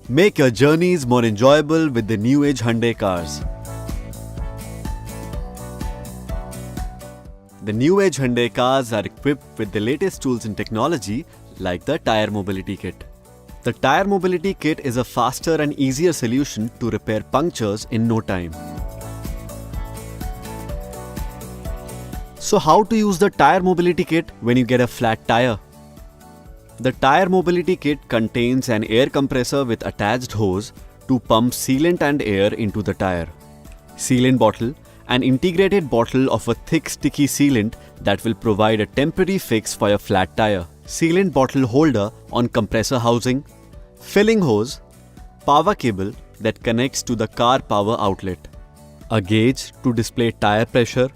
Make your journeys more enjoyable with the new age Hyundai cars. The new age Hyundai cars are equipped with the latest tools and technology like the Tire Mobility Kit. The Tire Mobility Kit is a faster and easier solution to repair punctures in no time. So how to use the Tire Mobility Kit when you get a flat tire? The Tire Mobility Kit contains an air compressor with attached hose to pump sealant and air into the tire. Sealant bottle, an integrated bottle of a thick sticky sealant that will provide a temporary fix for your flat tire. Sealant bottle holder on compressor housing. Filling hose. Power cable that connects to the car power outlet. A gauge to display tire pressure.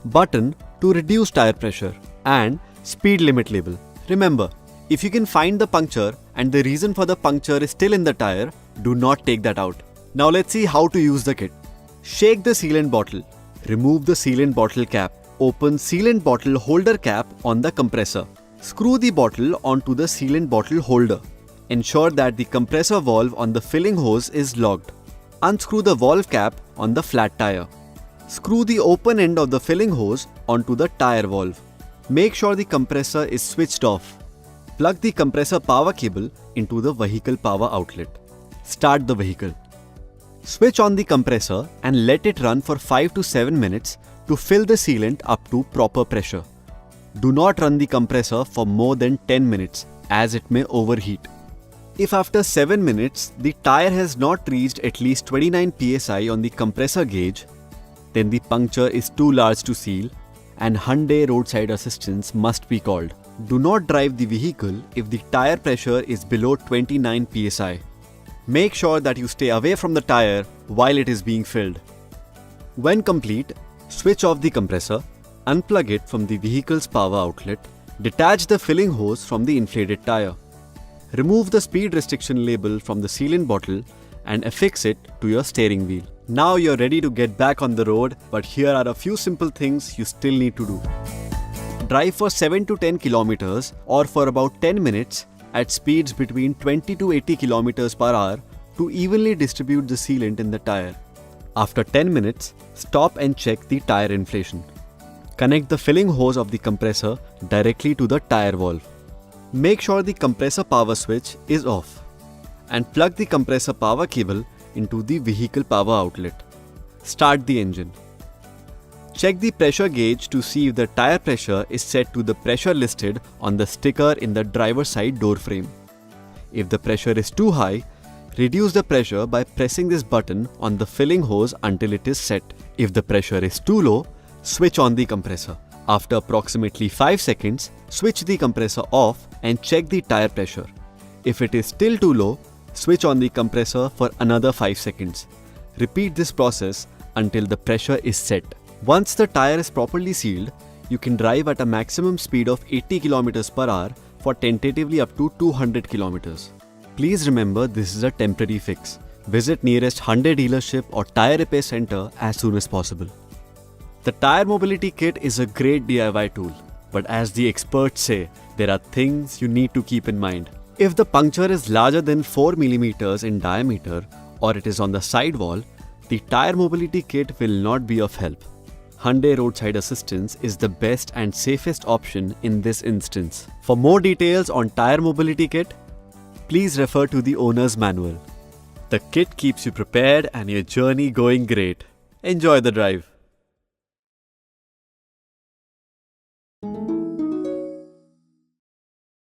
Button to reduce tire pressure. And speed limit label. Remember, if you can find the puncture and the reason for the puncture is still in the tire, do not take that out. Now let's see how to use the kit. Shake the sealant bottle. Remove the sealant bottle cap. Open sealant bottle holder cap on the compressor. Screw the bottle onto the sealant bottle holder. Ensure that the compressor valve on the filling hose is locked. Unscrew the valve cap on the flat tire. Screw the open end of the filling hose onto the tire valve. Make sure the compressor is switched off. Plug the compressor power cable into the vehicle power outlet. Start the vehicle. Switch on the compressor and let it run for 5 to 7 minutes to fill the sealant up to proper pressure. Do not run the compressor for more than 10 minutes as it may overheat. If after 7 minutes the tire has not reached at least 29 psi on the compressor gauge, then the puncture is too large to seal and Hyundai roadside assistance must be called. Do not drive the vehicle if the tire pressure is below 29 psi. Make sure that you stay away from the tire while it is being filled. When complete, switch off the compressor, unplug it from the vehicle's power outlet, detach the filling hose from the inflated tire. Remove the speed restriction label from the sealant bottle and affix it to your steering wheel. Now you're ready to get back on the road, but here are a few simple things you still need to do. Drive for 7 to 10 kilometers or for about 10 minutes at speeds between 20 to 80 kilometers per hour to evenly distribute the sealant in the tire. After 10 minutes, stop and check the tire inflation. Connect the filling hose of the compressor directly to the tire valve. Make sure the compressor power switch is off and plug the compressor power cable into the vehicle power outlet. Start the engine. Check the pressure gauge to see if the tire pressure is set to the pressure listed on the sticker in the driver's side door frame. If the pressure is too high, reduce the pressure by pressing this button on the filling hose until it is set. If the pressure is too low, switch on the compressor. After approximately 5 seconds, switch the compressor off and check the tire pressure. If it is still too low, switch on the compressor for another 5 seconds. Repeat this process until the pressure is set. Once the tire is properly sealed, you can drive at a maximum speed of 80 km per hour for tentatively up to 200 km. Please remember, this is a temporary fix. Visit nearest Hyundai dealership or tire repair center as soon as possible. The Tire Mobility Kit is a great DIY tool, but as the experts say, there are things you need to keep in mind. If the puncture is larger than 4 mm in diameter or it is on the sidewall, the Tire Mobility Kit will not be of help. Hyundai Roadside Assistance is the best and safest option in this instance. For more details on Tire Mobility Kit, please refer to the owner's manual. The kit keeps you prepared and your journey going great. Enjoy the drive.